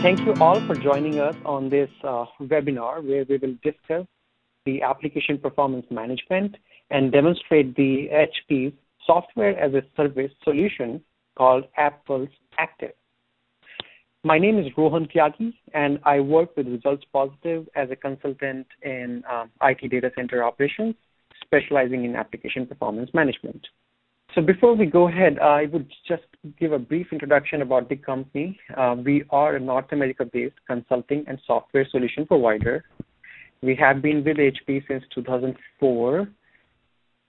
Thank you all for joining us on this webinar where we will discuss the application performance management and demonstrate the HP's software as a service solution called AppPulse Active. My name is Rohan Tyagi, and I work with Resultspositive as a consultant in IT data center operations, specializing in application performance management. So before we go ahead, I would just give a brief introduction about the company. We are a North America-based consulting and software solution provider. We have been with HP since 2004.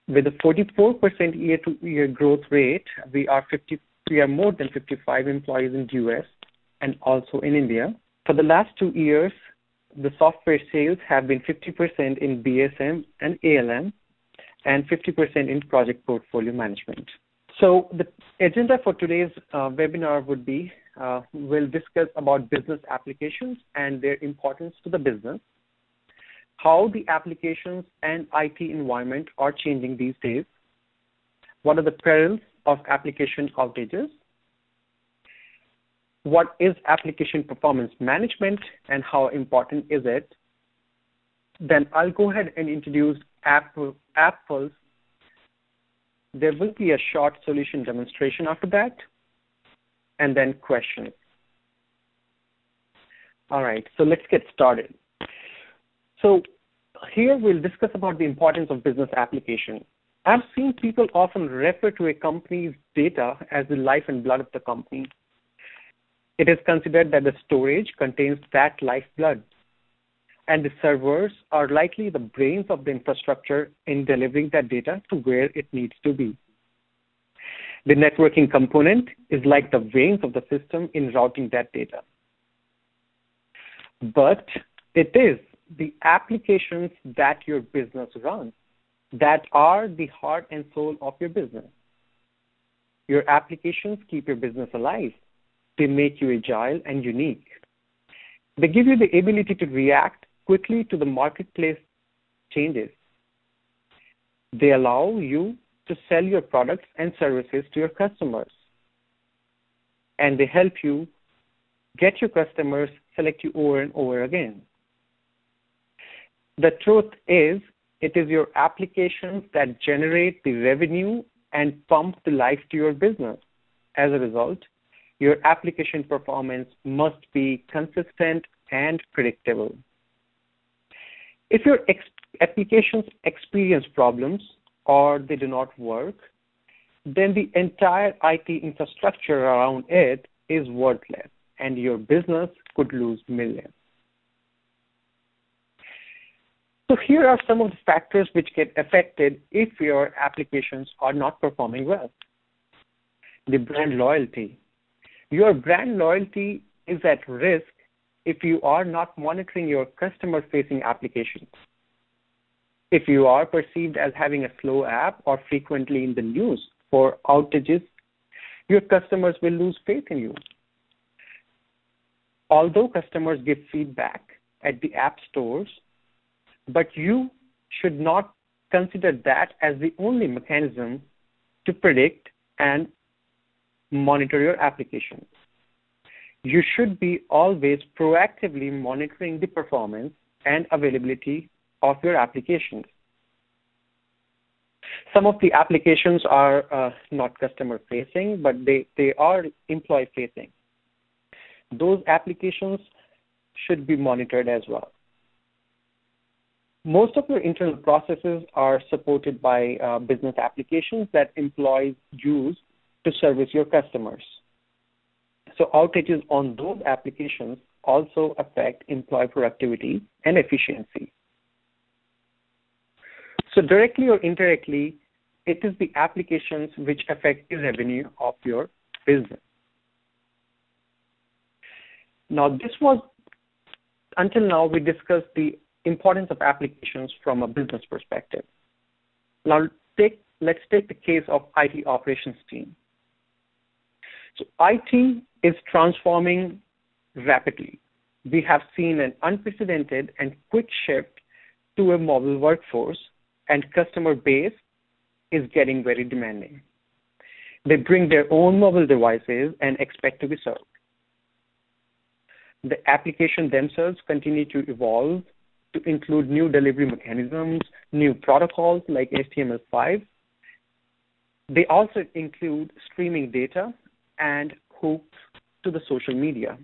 With a 44% year-to-year growth rate, we are more than 55 employees in the US and also in India. For the last 2 years, the software sales have been 50% in BSM and ALM, and 50% in project portfolio management. So the agenda for today's webinar would be, we'll discuss about business applications and their importance to the business, how the applications and IT environment are changing these days, what are the perils of application outages, what is application performance management and how important is it. Then I'll go ahead and introduce AppPulse. There will be a short solution demonstration after that, and then questions. All right, so let's get started. So here we'll discuss about the importance of business application. I've seen people often refer to a company's data as the life and blood of the company. It is considered that the storage contains that lifeblood, and the servers are likely the brains of the infrastructure in delivering that data to where it needs to be. The networking component is like the veins of the system in routing that data. But it is the applications that your business runs that are the heart and soul of your business. Your applications keep your business alive. They make you agile and unique. They give you the ability to react quickly to the marketplace changes. They allow you to sell your products and services to your customers. And they help you get your customers select you over and over again. The truth is, it is your applications that generate the revenue and pump the life to your business. As a result, your application performance must be consistent and predictable. If your applications experience problems or they do not work, then the entire IT infrastructure around it is worthless, and your business could lose millions. So here are some of the factors which get affected if your applications are not performing well. The brand loyalty. Your brand loyalty is at risk if you are not monitoring your customer-facing applications. If you are perceived as having a slow app or frequently in the news for outages, your customers will lose faith in you. Although customers give feedback at the app stores, but you should not consider that as the only mechanism to predict and monitor your applications. You should be always proactively monitoring the performance and availability of your applications. Some of the applications are not customer-facing, but they are employee-facing. Those applications should be monitored as well. Most of your internal processes are supported by business applications that employees use to service your customers. So outages on those applications also affect employee productivity and efficiency. So directly or indirectly, it is the applications which affect the revenue of your business. Now, until now, we discussed the importance of applications from a business perspective. Now, let's take the case of IT operations team. So IT is transforming rapidly. We have seen an unprecedented and quick shift to a mobile workforce, and customer base is getting very demanding. They bring their own mobile devices and expect to be served. The application themselves continue to evolve to include new delivery mechanisms, new protocols like HTML5. They also include streaming data and hooks to the social media.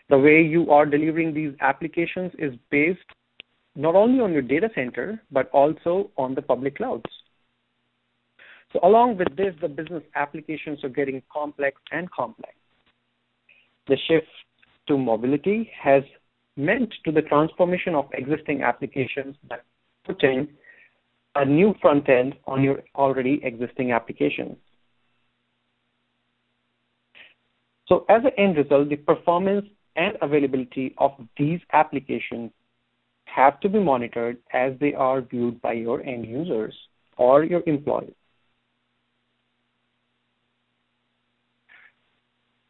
The way you are delivering these applications is based not only on your data center, but also on the public clouds. So along with this, the business applications are getting complex and complex. The shift to mobility has meant to the transformation of existing applications by putting a new front end on your already existing applications. So as an end result, the performance and availability of these applications have to be monitored as they are viewed by your end users or your employees.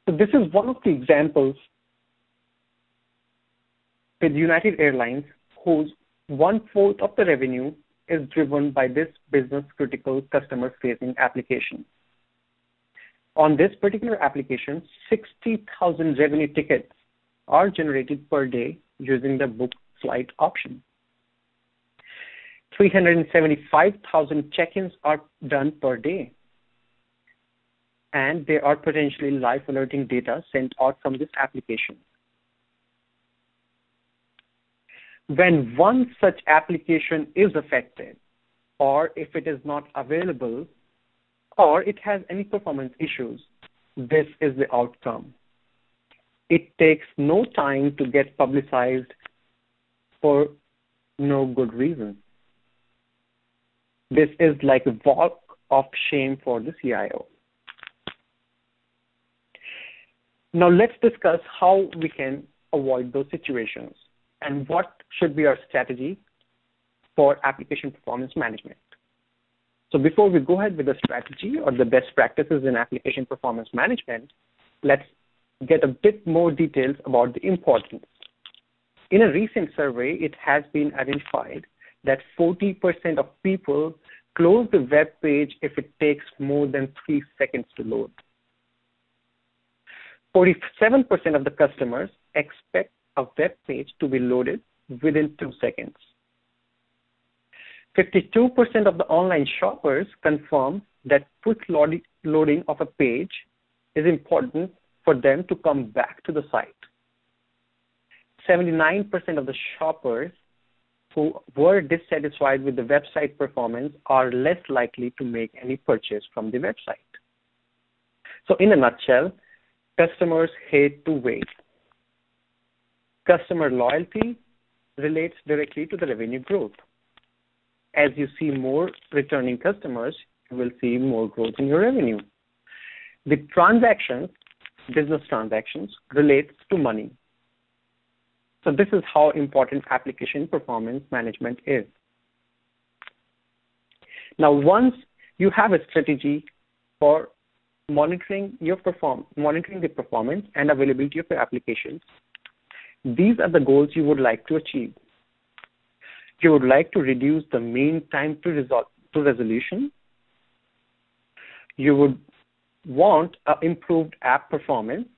So this is one of the examples with United Airlines, whose 1/4 of the revenue is driven by this business-critical customer-facing application. On this particular application, 60,000 revenue tickets are generated per day using the book flight option. 375,000 check-ins are done per day. And there are potentially live alerting data sent out from this application. When one such application is affected, or if it is not available, or it has any performance issues, this is the outcome. It takes no time to get publicized for no good reason. This is like a walk of shame for the CIO. Now let's discuss how we can avoid those situations and what should be our strategy for application performance management. So before we go ahead with the strategy or the best practices in application performance management, let's get a bit more details about the importance. In a recent survey, it has been identified that 40% of people close the web page if it takes more than 3 seconds to load. 47% of the customers expect a web page to be loaded within 2 seconds. 52% of the online shoppers confirm that quick loading of a page is important for them to come back to the site. 79% of the shoppers who were dissatisfied with the website performance are less likely to make any purchase from the website. So in a nutshell, customers hate to wait. Customer loyalty relates directly to the revenue growth. As you see more returning customers, you will see more growth in your revenue. The transactions, business transactions, relates to money. So this is how important application performance management is. Now, once you have a strategy for monitoring the performance and availability of your applications, these are the goals you would like to achieve. You would like to reduce the mean time to resolution. You would want improved app performance.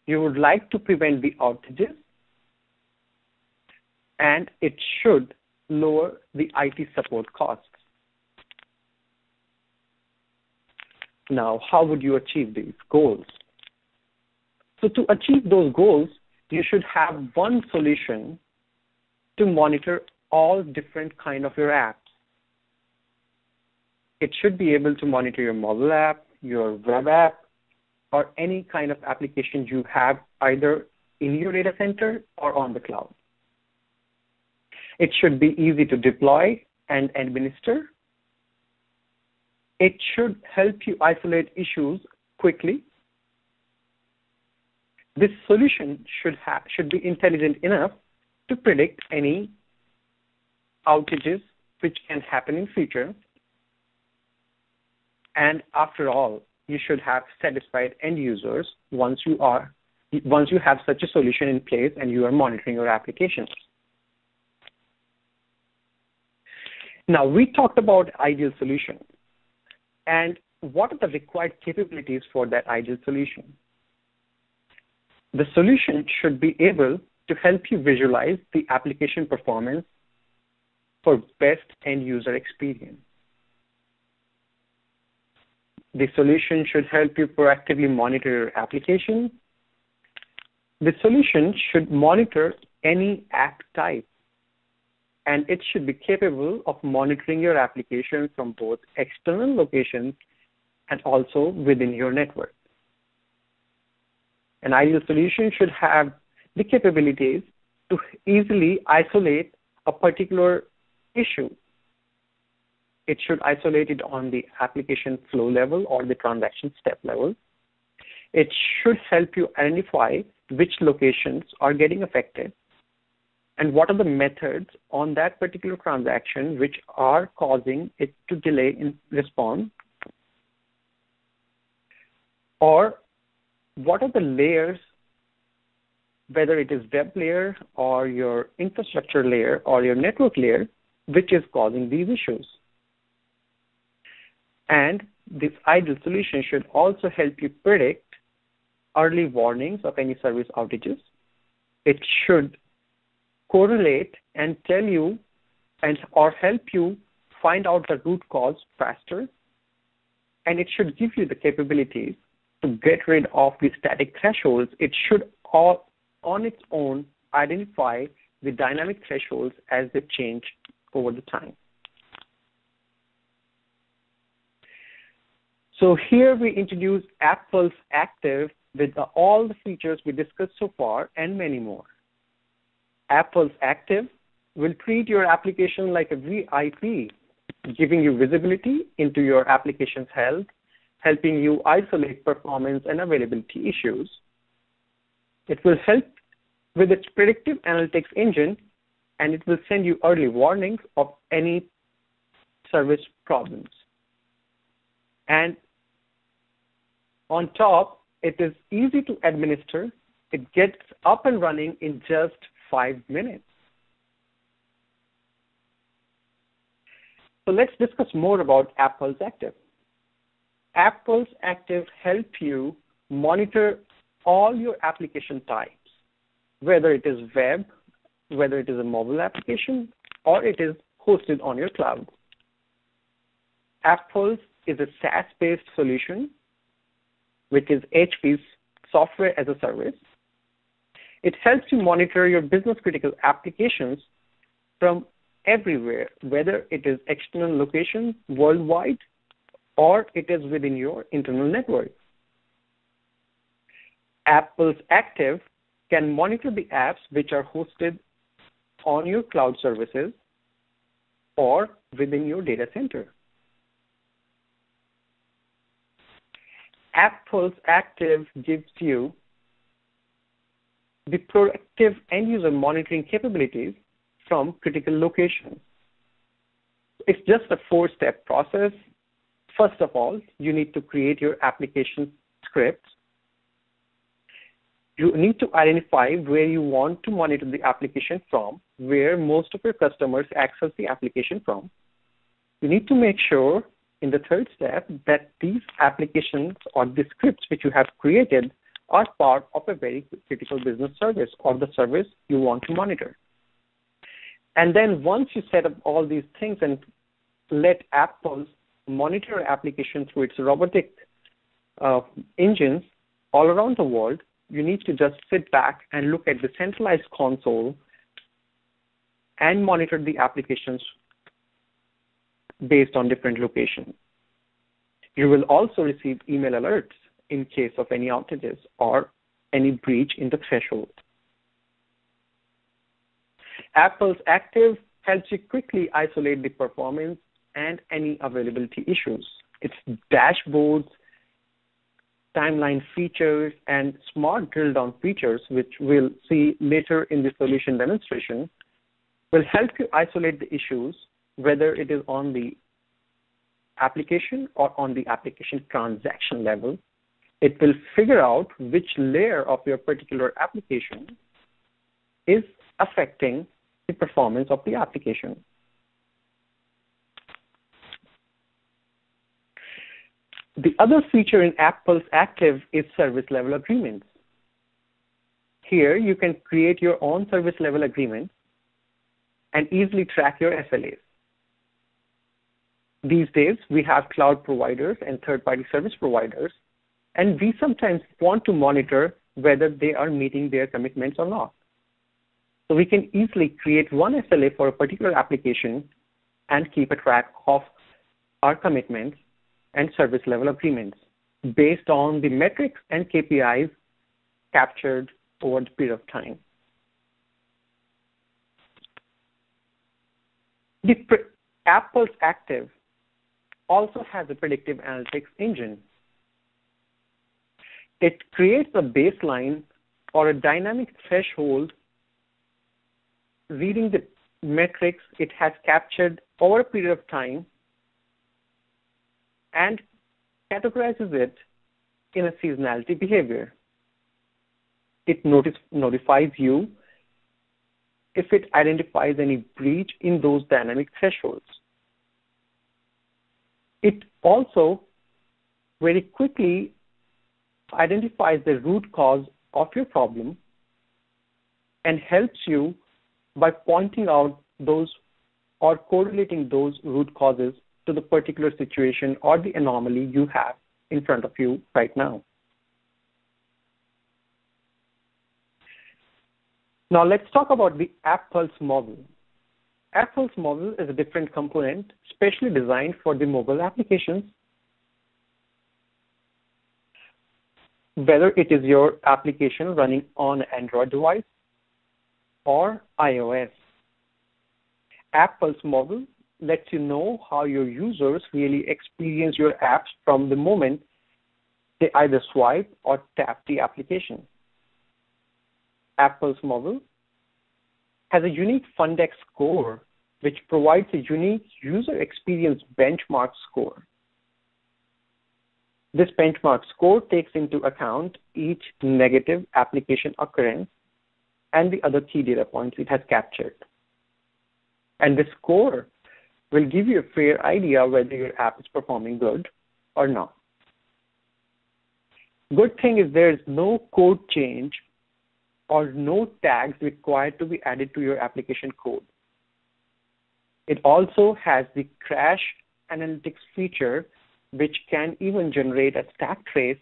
You would like to prevent the outages. And it should lower the IT support costs. Now, how would you achieve these goals? So to achieve those goals, you should have one solution to monitor all different kind of your apps. It should be able to monitor your mobile app, your web app, or any kind of application you have either in your data center or on the cloud. It should be easy to deploy and administer. It should help you isolate issues quickly. This solution should be intelligent enough to predict any outages which can happen in future. And after all, you should have satisfied end users once you have such a solution in place and you are monitoring your applications. Now, we talked about ideal solution. And what are the required capabilities for that ideal solution? The solution should be able to help you visualize the application performance for best end user experience. The solution should help you proactively monitor your application. The solution should monitor any app type, and it should be capable of monitoring your application from both external locations and also within your network. An ideal solution should have the capabilities to easily isolate a particular issue. It should isolate it on the application flow level or the transaction step level. It should help you identify which locations are getting affected and what are the methods on that particular transaction which are causing it to delay in response, or what are the layers, whether it is web layer or your infrastructure layer or your network layer, which is causing these issues. And this ideal solution should also help you predict early warnings of any service outages. It should correlate and tell you or help you find out the root cause faster. And it should give you the capabilities to get rid of the static thresholds. It should all on its own identify the dynamic thresholds as they change over the time. So here we introduce AppPulse Active with all the features we discussed so far and many more. AppPulse Active will treat your application like a VIP, giving you visibility into your application's health, helping you isolate performance and availability issues. It will help with its predictive analytics engine, and it will send you early warnings of any service problems. And on top, it is easy to administer. It gets up and running in just 5 minutes. So let's discuss more about AppPulse Active. AppPulse Active helps you monitor all your application types, whether it is web, whether it is a mobile application, or it is hosted on your cloud. AppPulse is a SaaS-based solution, which is HP's software as a service. It helps you monitor your business-critical applications from everywhere, whether it is external locations worldwide or it is within your internal network. AppPulse Active can monitor the apps which are hosted on your cloud services or within your data center. AppPulse Active gives you the proactive end-user monitoring capabilities from critical locations. It's just a 4-step process. First of all, you need to create your application scripts. You need to identify where you want to monitor the application from, where most of your customers access the application from. You need to make sure in the third step that these applications or the scripts which you have created are part of a very critical business service or the service you want to monitor. And then once you set up all these things and let AppPulse monitor your application through its robotic engines all around the world, you need to just sit back and look at the centralized console and monitor the applications based on different locations. You will also receive email alerts in case of any outages or any breach in the threshold. AppPulse Active helps you quickly isolate the performance and any availability issues. Its dashboards, timeline features, and smart drill down features, which we'll see later in the solution demonstration, will help you isolate the issues, whether it is on the application or on the application transaction level. It will figure out which layer of your particular application is affecting the performance of the application. The other feature in AppPulse Active is service level agreements. Here, you can create your own service level agreement and easily track your SLAs. These days, we have cloud providers and third-party service providers, and we sometimes want to monitor whether they are meeting their commitments or not. So we can easily create one SLA for a particular application and keep a track of our commitments and service level agreements based on the metrics and KPIs captured over the period of time. The AppPulse Active also has a predictive analytics engine. It creates a baseline or a dynamic threshold reading the metrics it has captured over a period of time and categorizes it in a seasonality behavior. It notifies you if it identifies any breach in those dynamic thresholds. It also very quickly identifies the root cause of your problem and helps you by pointing out those or correlating those root causes to the particular situation or the anomaly you have in front of you right now. Now let's talk about the AppPulse model. AppPulse model is a different component specially designed for the mobile applications. Whether it is your application running on an Android device or iOS. AppPulse model lets you know how your users really experience your apps from the moment they either swipe or tap the application. AppPulse model has a unique Fundex score, which provides a unique user experience benchmark score. This benchmark score takes into account each negative application occurrence and the other key data points it has captured. And this score will give you a fair idea whether your app is performing good or not. Good thing is there is no code change or no tags required to be added to your application code. It also has the crash analytics feature, which can even generate a stack trace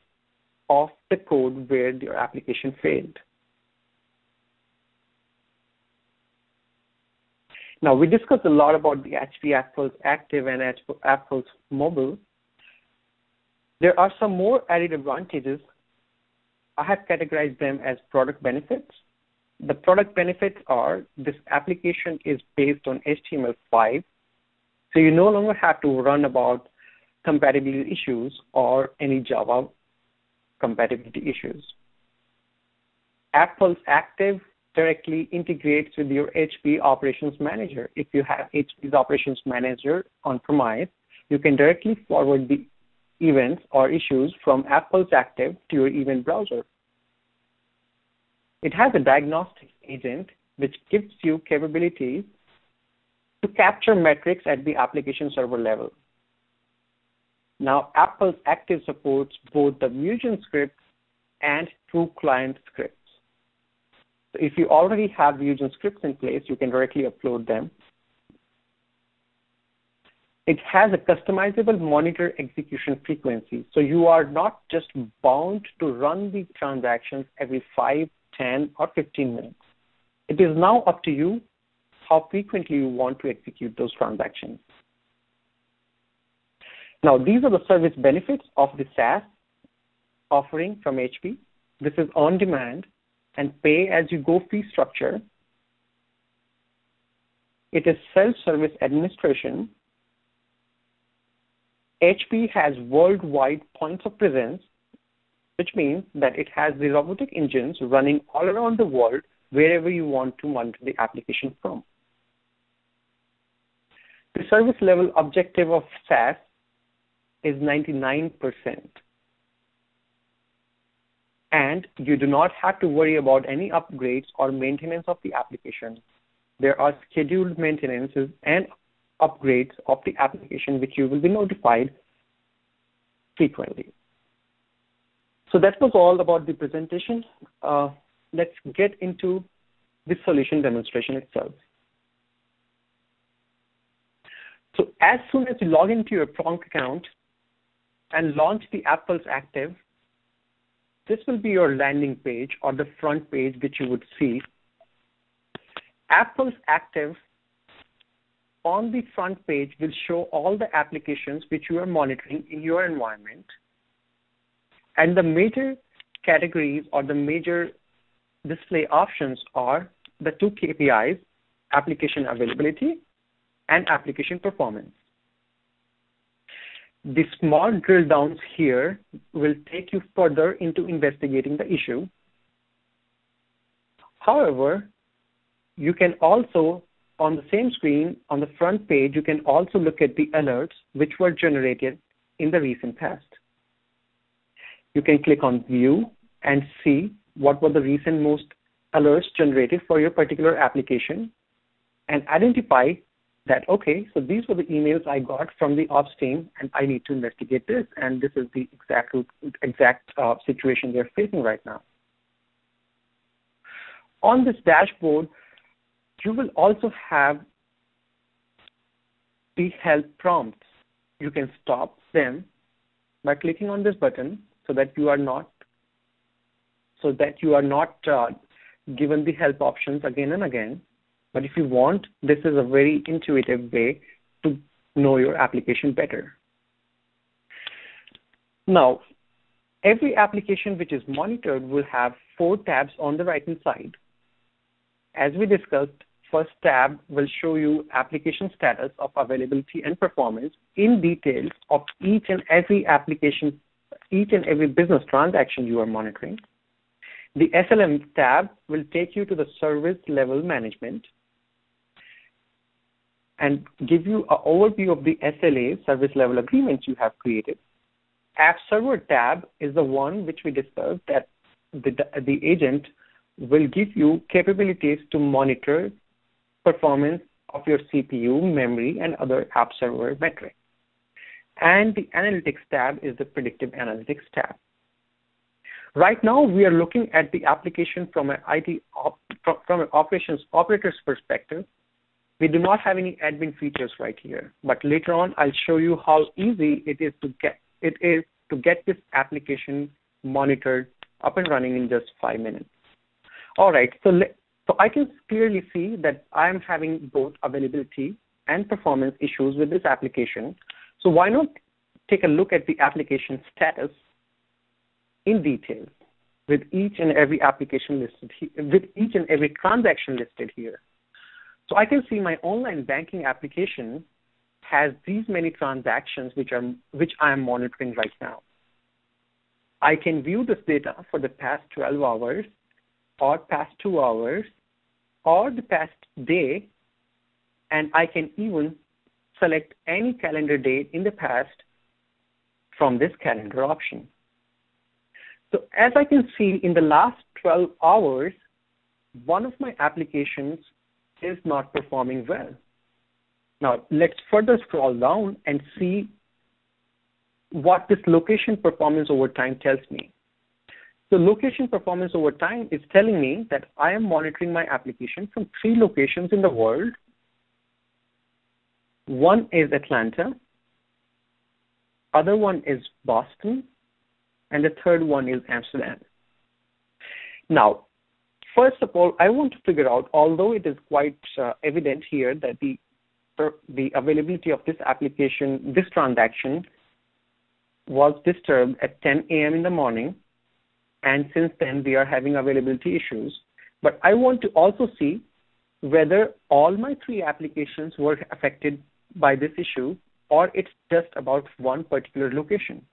of the code where your application failed. Now, we discussed a lot about the HP AppPulse Active and AppPulse Mobile. There are some more added advantages. I have categorized them as product benefits. The product benefits are this application is based on HTML5, so you no longer have to run about compatibility issues or any Java compatibility issues. AppPulse Active directly integrates with your HP Operations Manager. If you have HP's Operations Manager on-premise, you can directly forward the events or issues from AppPulse Active to your event browser. It has a diagnostic agent which gives you capabilities to capture metrics at the application server level. Now, AppPulse Active supports both the Fusion scripts and true client scripts. So if you already have Fusion scripts in place, you can directly upload them. It has a customizable monitor execution frequency. So you are not just bound to run the transactions every 5, 10, or 15 minutes. It is now up to you how frequently you want to execute those transactions. Now, these are the service benefits of the SaaS offering from HP. This is on demand and pay-as-you-go fee structure. It is self-service administration. HP has worldwide points of presence, which means that it has the robotic engines running all around the world wherever you want to monitor the application from. The service level objective of SaaS is 99%. And you do not have to worry about any upgrades or maintenance of the application. There are scheduled maintenances and upgrades of the application which you will be notified frequently. So that was all about the presentation. Let's get into the solution demonstration itself. So as soon as you log into your Prompt account and launch the AppPulse Active, this will be your landing page or the front page which you would see. AppPulse Active on the front page will show all the applications which you are monitoring in your environment. And the major categories or the major display options are the two KPIs, application availability and application performance. The small drill downs here will take you further into investigating the issue. However, you can also, on the same screen, on the front page, you can also look at the alerts which were generated in the recent past. You can click on View and see what were the recent most alerts generated for your particular application and identify that, okay, so these were the emails I got from the ops team and I need to investigate this, and this is the exact situation they're facing right now. On this dashboard, you will also have the help prompts. You can stop them by clicking on this button so that you are not given the help options again and again. But if you want, this is a very intuitive way to know your application better. Now, every application which is monitored will have 4 tabs on the right-hand side. As we discussed, first tab will show you application status of availability and performance in details of each and every application, each and every business transaction you are monitoring. The SLM tab will take you to the service level management and give you an overview of the SLA, service level agreements, you have created. App Server tab is the one which we discussed, that the agent will give you capabilities to monitor performance of your CPU, memory, and other App Server metrics. And the Analytics tab is the Predictive Analytics tab. Right now, we are looking at the application from an operator's perspective. We do not have any admin features right here, but later on, I'll show you how easy it is to get this application monitored up and running in just 5 minutes. All right, so I can clearly see that I'm having both availability and performance issues with this application. So why not take a look at the application status in detail with each and every application listed here, with each and every transaction listed here. So I can see my online banking application has these many transactions which I am monitoring right now. I can view this data for the past 12 hours or past 2 hours or the past day, and I can even select any calendar date in the past from this calendar option. So as I can see, in the last 12 hours, one of my applications is not performing well. Now, let's further scroll down and see what this location performance over time tells me. So location performance over time is telling me that I am monitoring my application from 3 locations in the world. One is Atlanta, other one is Boston, and the third one is Amsterdam. Now, first of all, I want to figure out, although it is quite evident here that the availability of this application, this transaction, was disturbed at 10 a.m. in the morning, and since then we are having availability issues. But I want to also see whether all my 3 applications were affected by this issue, or it's just about one particular location.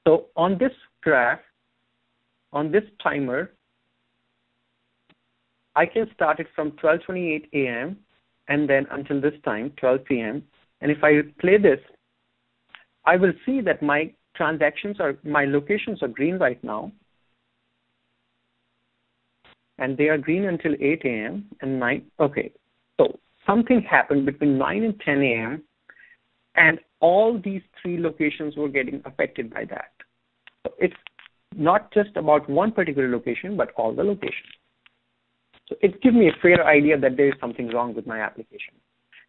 So on this graph, on this timer, I can start it from 12:28 a.m. and then until this time, 12 p.m. And if I play this, I will see that my locations are green right now. And they are green until 8 a.m. and 9. Okay, so something happened between 9 and 10 a.m. And all these 3 locations were getting affected by that. So it's not just about one particular location, but all the locations. So it gives me a fair idea that there is something wrong with my application.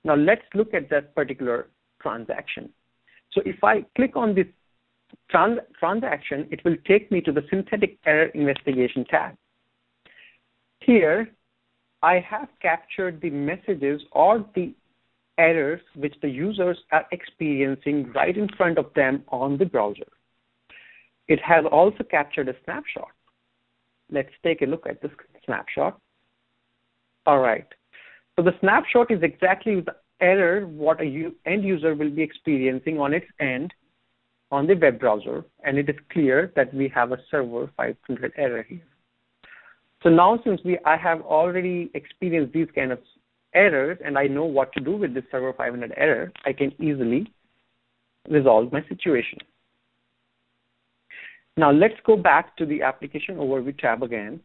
Now let's look at that particular transaction. So if I click on this transaction, it will take me to the synthetic error investigation tab. Here, I have captured the messages or the errors which the users are experiencing right in front of them on the browser. It has also captured a snapshot. Let's take a look at this snapshot. All right. So the snapshot is exactly the error what a end user will be experiencing on its end on the web browser, and it is clear that we have a server 500 error here. So now since I have already experienced these kind of errors and I know what to do with this server 500 error, I can easily resolve my situation. Now let's go back to the application overview tab again.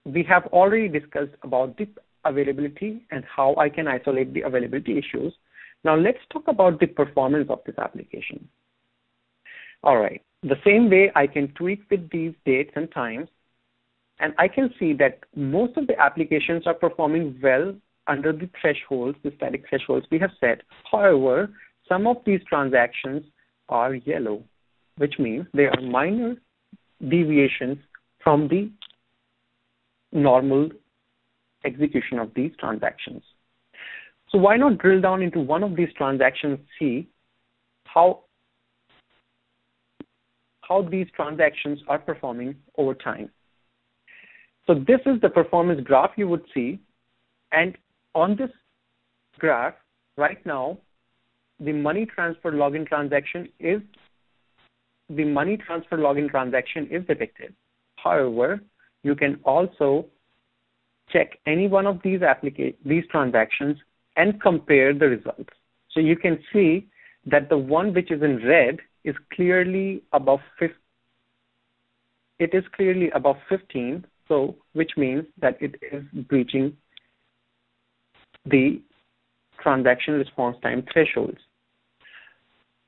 We have already discussed about the availability and how I can isolate the availability issues. Now let's talk about the performance of this application. All right, the same way I can tweak with these dates and times, and I can see that most of the applications are performing well under the thresholds, the static thresholds we have set. However, some of these transactions are yellow, which means there are minor deviations from the normal execution of these transactions. So why not drill down into one of these transactions, see how these transactions are performing over time. So this is the performance graph you would see, and on this graph right now, the money transfer login transaction is depicted. However, you can also check any one of these transactions and compare the results. So you can see that the one which is in red is clearly above 15, so which means that it is breaching the transaction response time thresholds.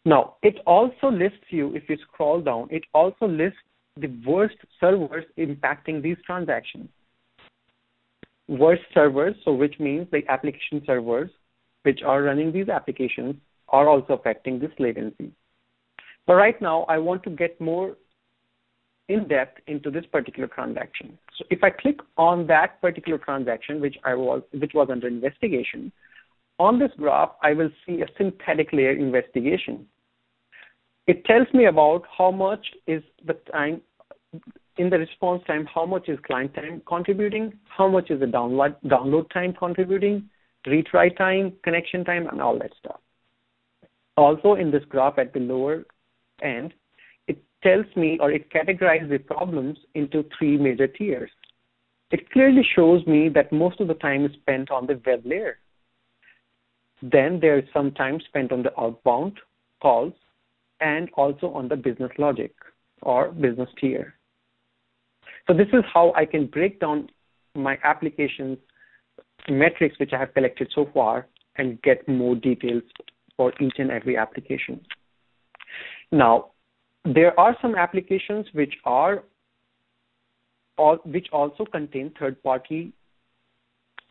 Now, it also lists you, if you scroll down, it also lists the worst servers impacting these transactions. Worst servers, so which means the application servers which are running these applications are also affecting this latency. But right now, I want to get more in depth into this particular transaction. So if I click on that particular transaction, which was under investigation, on this graph, I will see a synthetic layer investigation. It tells me about how much is the time in the response time, how much is client time contributing, how much is the download time contributing, retry time, connection time, and all that stuff. Also in this graph at the lower end, it tells me, or it categorizes the problems into 3 major tiers. It clearly shows me that most of the time is spent on the web layer. Then there is some time spent on the outbound calls and also on the business logic or business tier. So this is how I can break down my application's metrics which I have collected so far and get more details for each and every application. Now, there are some applications which also contain third-party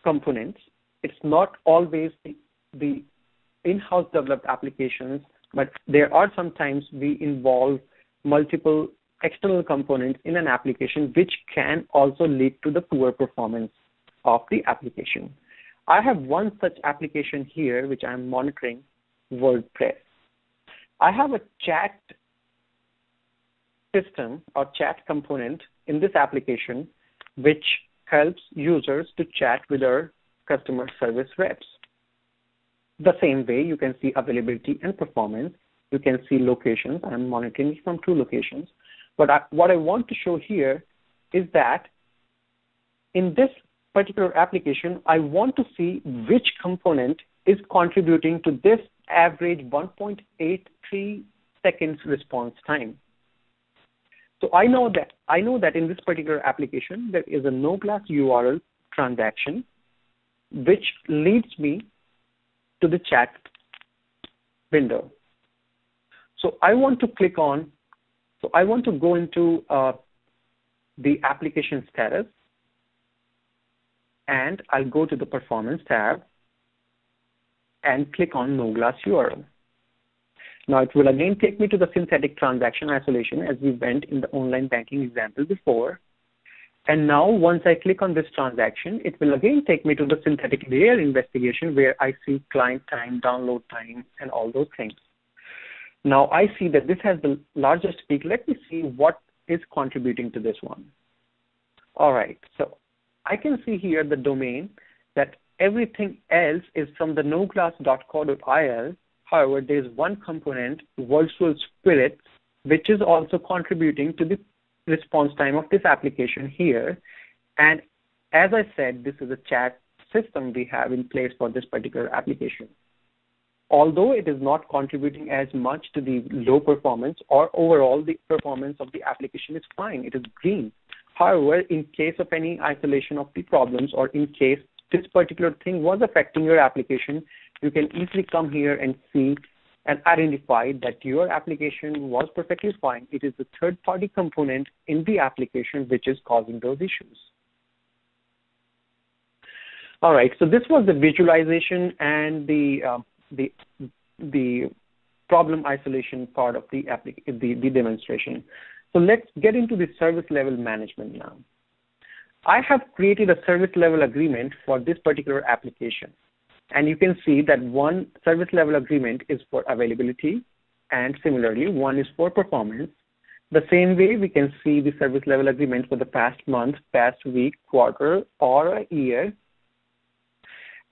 components. It's not always the in-house developed applications, but there are sometimes we involve multiple external components in an application which can also lead to the poor performance of the application. I have one such application here which I'm monitoring, WordPress. I have a chat system or chat component in this application which helps users to chat with our customer service reps. The same way you can see availability and performance. You can see locations. I'm monitoring it from 2 locations. But what I want to show here is that in this particular application, I want to see which component is contributing to this average 1.83 seconds response time. So I know that in this particular application, there is a no-class URL transaction which leads me to the chat window. So I want to go into the application status, and I'll go to the performance tab and click on no glass URL. Now it will again take me to the synthetic transaction isolation as we went in the online banking example before. And now once I click on this transaction, it will again take me to the synthetic layer investigation where I see client time, download time, and all those things. Now I see that this has the largest peak. Let me see what is contributing to this one. All right, so I can see here the domain that everything else is from the noglass.co.il. However, there is one component, Virtual Spirit, which is also contributing to the response time of this application here. And as I said, this is a chat system we have in place for this particular application. Although it is not contributing as much to the low performance, or overall the performance of the application is fine, it is green. However, in case of any isolation of the problems, or in case this particular thing was affecting your application, you can easily come here and see and identify that your application was perfectly fine. It is the third-party component in the application which is causing those issues. All right, so this was the visualization and the problem isolation part of the demonstration. So let's get into the service level management now. I have created a service level agreement for this particular application. And you can see that one service level agreement is for availability, and similarly, one is for performance. The same way we can see the service level agreement for the past month, past week, quarter, or a year.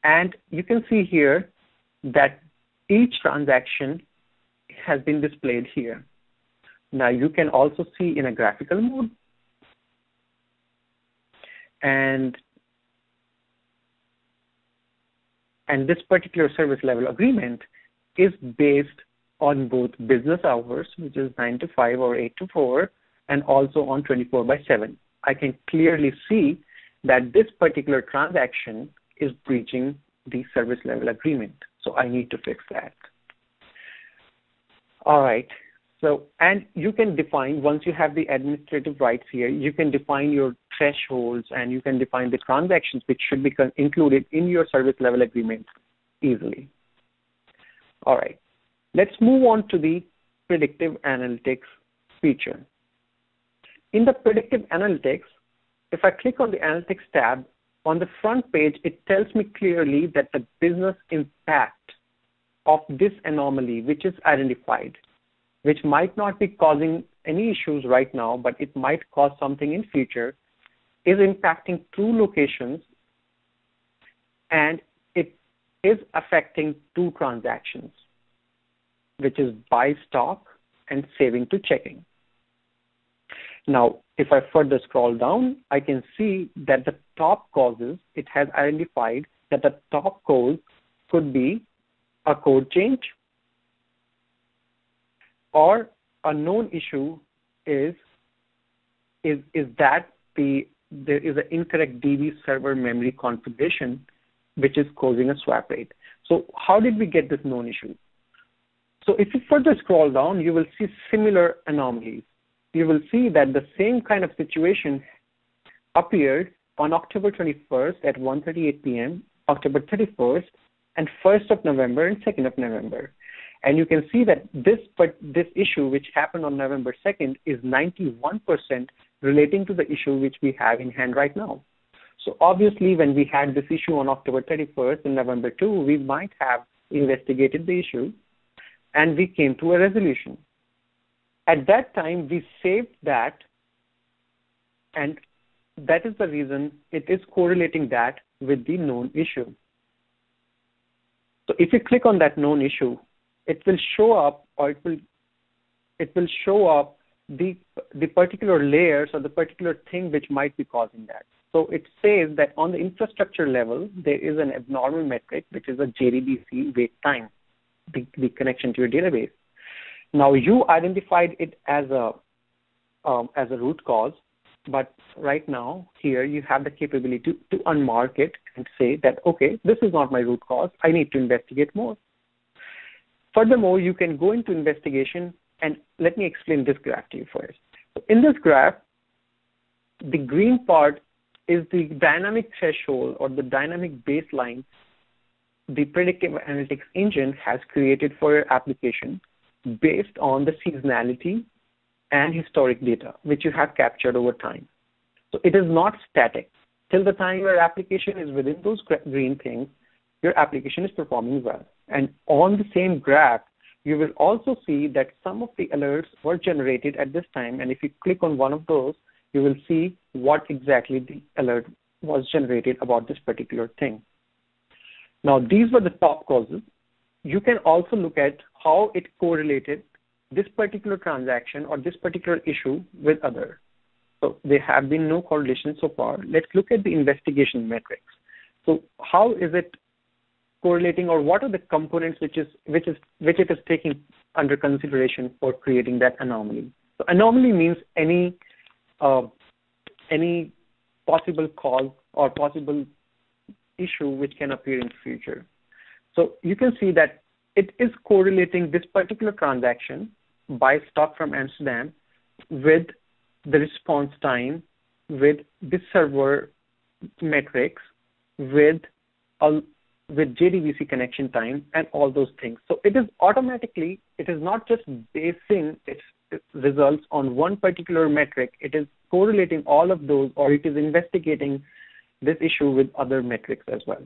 And you can see here that each transaction has been displayed here. Now you can also see in a graphical mode. And this particular service level agreement is based on both business hours, which is 9 to 5 or 8 to 4, and also on 24/7. I can clearly see that this particular transaction is breaching the service level agreement. So I need to fix that. All right. So, and you can define, once you have the administrative rights here, you can define your thresholds and you can define the transactions which should be included in your service level agreement easily. All right. Let's move on to the predictive analytics feature. In the predictive analytics, if I click on the analytics tab, on the front page, it tells me clearly that the business impact of this anomaly, which is identified, which might not be causing any issues right now, but it might cause something in future, is impacting 2 locations, and it is affecting 2 transactions, which is buy stock and saving to checking. Now, if I further scroll down, I can see that the top causes, it has identified that the top cause could be a code change, or a known issue is that there is an incorrect DB server memory configuration which is causing a swap rate. So how did we get this known issue? So if you further scroll down, you will see similar anomalies. You will see that the same kind of situation appeared on October 21st at 1:38 p.m., October 31st, and 1st of November and 2nd of November. And you can see that this issue, which happened on November 2nd, is 91% relating to the issue which we have in hand right now. So obviously, when we had this issue on October 31st and November 2, we might have investigated the issue, and we came to a resolution. At that time, we saved that, and that is the reason it is correlating that with the known issue. So if you click on that known issue, it will show up, or it will show up the particular layers or the particular thing which might be causing that. So it says that on the infrastructure level, there is an abnormal metric, which is a JDBC wait time, the connection to your database. Now you identified it as a root cause, but right now here you have the capability to unmark it and say that, okay, this is not my root cause. I need to investigate more. Furthermore, you can go into investigation, and let me explain this graph to you first. So in this graph, the green part is the dynamic threshold or the dynamic baseline the predictive analytics engine has created for your application based on the seasonality and historic data, which you have captured over time. So it is not static. Till the time your application is within those green things, your application is performing well. And on the same graph, you will also see that some of the alerts were generated at this time. And if you click on one of those, you will see what exactly the alert was generated about this particular thing. Now, these were the top causes. You can also look at how it correlated this particular transaction or this particular issue with other. So there have been no correlation so far. Let's look at the investigation metrics. So how is it correlating, or what are the components which it is taking under consideration for creating that anomaly? So anomaly means any possible cause or possible issue which can appear in the future. So you can see that it is correlating this particular transaction, buy stock from Amsterdam, with the response time, with the server metrics, with JDBC connection time, and all those things. So it is automatically, it is not just basing its results on one particular metric. It is correlating all of those, or it is investigating this issue with other metrics as well.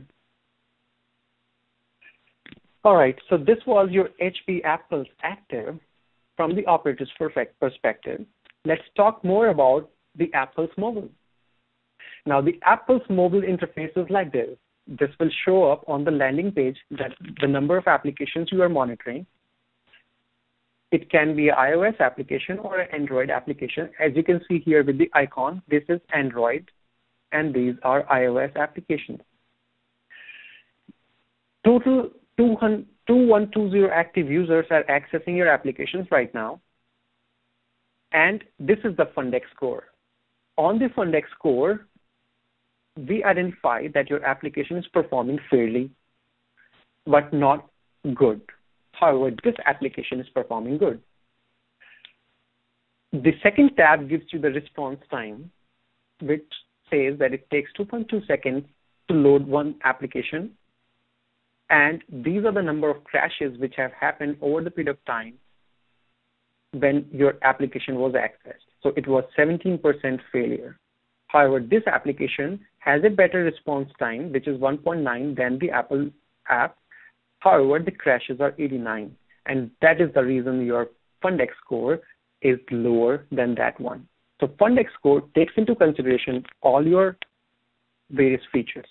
All right, so this was your HP AppPulse Active from the operator's perspective. Let's talk more about the AppPulse Mobile. Now, the AppPulse Mobile interface is like this. This will show up on the landing page that the number of applications you are monitoring. It can be an iOS application or an Android application. As you can see here with the icon, this is Android, and these are iOS applications. Total 2120 active users are accessing your applications right now. And this is the Fundex score. On the Fundex score, we identify that your application is performing fairly, but not good. However, this application is performing good. The second tab gives you the response time, which says that it takes 2.2 seconds to load one application. And these are the number of crashes which have happened over the period of time when your application was accessed. So it was 17% failure. However, this application has a better response time, which is 1.9 than the Apple app. However, the crashes are 89. And that is the reason your Fundex score is lower than that one. So Fundex score takes into consideration all your various features.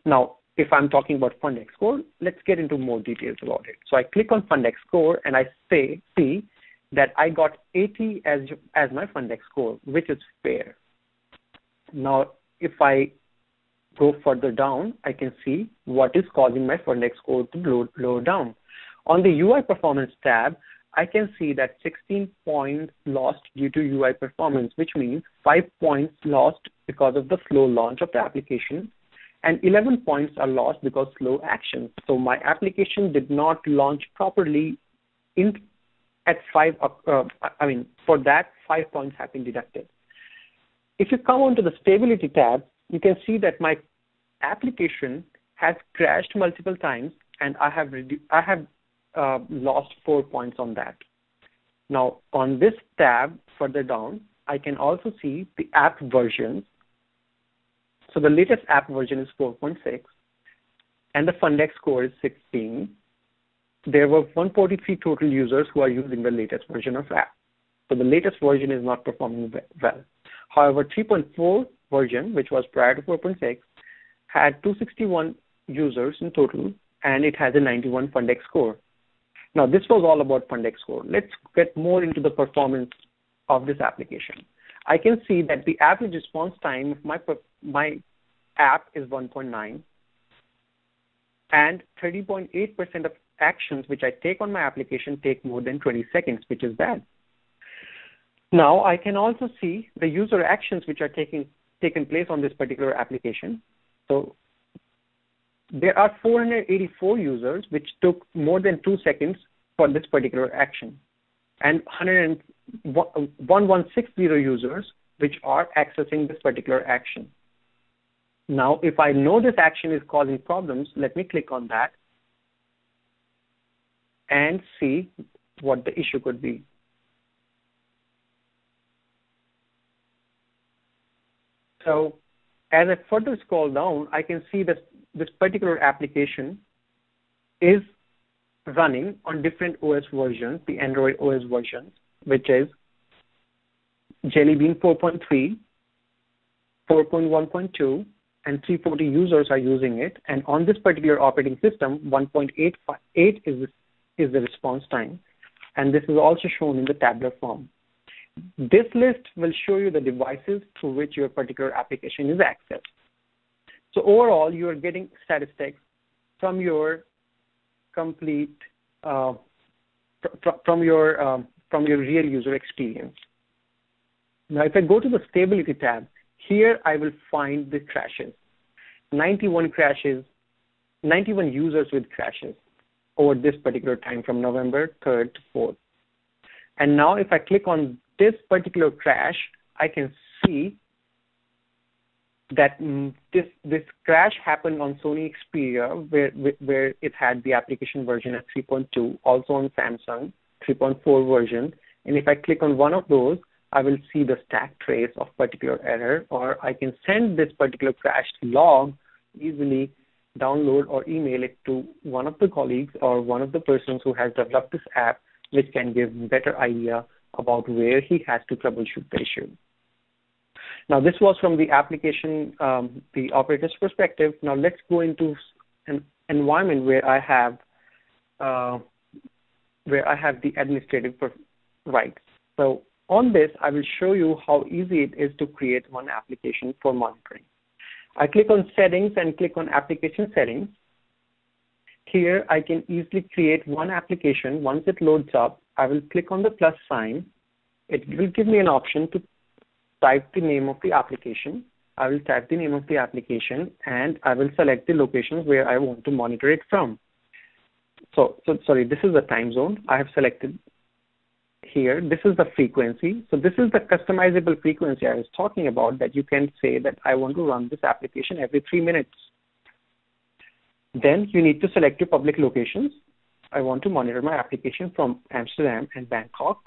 Now, if I'm talking about Fundex score, let's get into more details about it. So I click on Fundex score and I see that I got 80 as my Fundex score, which is fair. Now, if I go further down, I can see what is causing my Fundex score to lower down. On the UI performance tab, I can see that 16 points lost due to UI performance, which means 5 points lost because of the slow launch of the application, and 11 points are lost because slow action. So my application did not launch properly for that 5 points have been deducted. If you come onto the stability tab, you can see that my application has crashed multiple times, and I have lost 4 points on that. Now, on this tab further down, I can also see the app versions. So the latest app version is 4.6, and the Fundex score is 16. There were 143 total users who are using the latest version of app. So the latest version is not performing well. However, 3.4 version, which was prior to 4.6, had 261 users in total, and it has a 91 Fundex score. Now, this was all about Fundex score. Let's get more into the performance of this application. I can see that the average response time of my app is 1.9, and 30.8% of actions which I take on my application take more than 20 seconds, which is bad. Now, I can also see the user actions which are taken place on this particular application. So there are 484 users which took more than 2 seconds for this particular action, and 1160 users which are accessing this particular action. Now, if I know this action is causing problems, let me click on that and see what the issue could be. So as I further scroll down, I can see that this particular application is running on different OS versions, the Android OS versions, which is Jelly Bean 4.3, 4.1.2, and 340 users are using it. And on this particular operating system, 1.8 is the response time. And this is also shown in the tabular form. This list will show you the devices through which your particular application is accessed. So overall, you are getting statistics from your complete, from your real user experience. Now, if I go to the stability tab, here I will find the crashes. 91 users with crashes over this particular time from November 3rd to 4th. And now if I click on this particular crash, I can see that this crash happened on Sony Xperia, where it had the application version at 3.2, also on Samsung 3.4 version. And if I click on one of those, I will see the stack trace of particular error, or I can send this particular crash log, easily download or email it to one of the colleagues or one of the persons who has developed this app, which can give better idea about where he has to troubleshoot the issue. Now, this was from the application, the operator's perspective. Now, let's go into an environment where I have the administrative rights. So on this, I will show you how easy it is to create one application for monitoring. I click on Settings and click on Application Settings. Here, I can easily create one application. Once it loads up, I will click on the plus sign. It will give me an option to type the name of the application. I will type the name of the application, and I will select the locations where I want to monitor it from. So sorry, this is the time zone I have selected here. This is the frequency. So this is the customizable frequency I was talking about, that you can say that I want to run this application every 3 minutes. Then you need to select your public locations. I want to monitor my application from Amsterdam and Bangkok.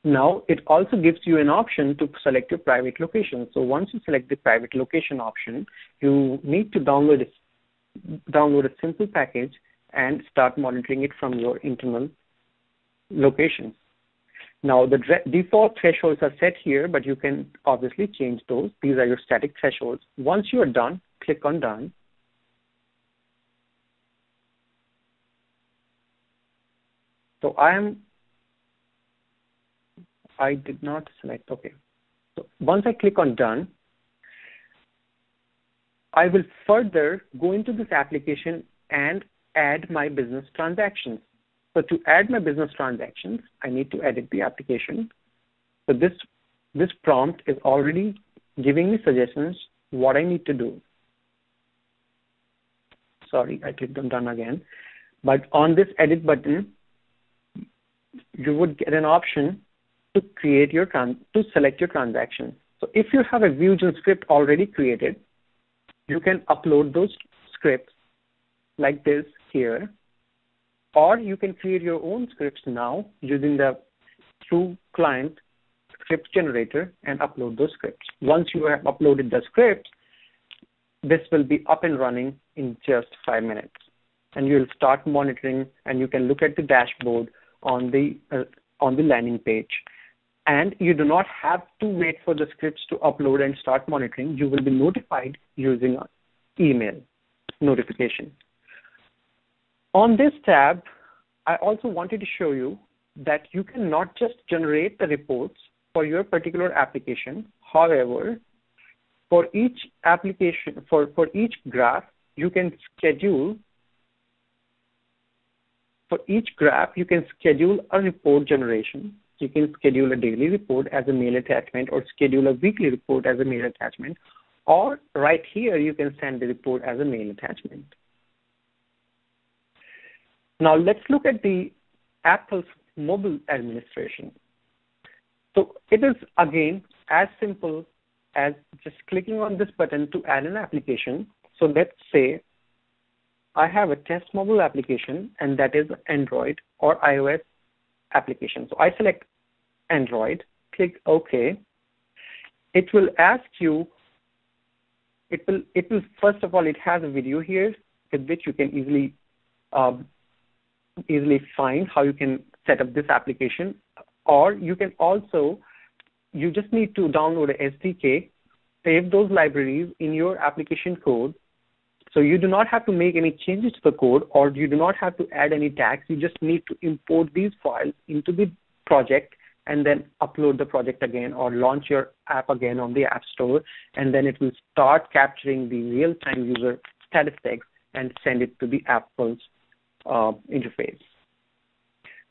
Now, it also gives you an option to select your private location. So once you select the private location option, you need to download a simple package and start monitoring it from your internal locations. Now, the default thresholds are set here, but you can obviously change those. These are your static thresholds. Once you are done, click on Done. So I did not select, okay. So once I click on Done, I will further go into this application and add my business transactions. So to add my business transactions, I need to edit the application. So this prompt is already giving me suggestions what I need to do. Sorry, I clicked on Done again. But on this Edit button, you would get an option to create to select your transaction. So if you have a Vusion script already created, you can upload those scripts like this here, or you can create your own scripts now using the True Client script generator and upload those scripts. Once you have uploaded the scripts, this will be up and running in just 5 minutes, and you'll start monitoring, and you can look at the dashboard on the landing page. And you do not have to wait for the scripts to upload and start monitoring. You will be notified using an email notification. On this tab, I also wanted to show you that you can not just generate the reports for your particular application. However, for each application, for each graph, you can schedule. For each graph, you can schedule a report generation. You can schedule a daily report as a mail attachment, or schedule a weekly report as a mail attachment, or right here, you can send the report as a mail attachment. Now let's look at the AppPulse mobile administration. So it is again as simple as just clicking on this button to add an application. So let's say I have a test mobile application, and that is Android or iOS application. So I select Android, click OK. It will ask you, it will first of all, it has a video here with which you can easily find how you can set up this application, or you can also, you just need to download a SDK, save those libraries in your application code. So you do not have to make any changes to the code, or you do not have to add any tags. You just need to import these files into the project and then upload the project again, or launch your app again on the App Store, and then it will start capturing the real-time user statistics and send it to the AppPulse interface.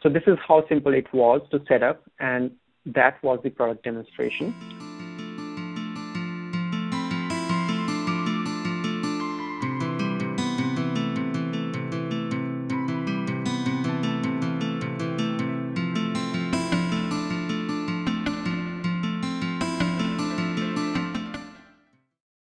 So this is how simple it was to set up, and that was the product demonstration.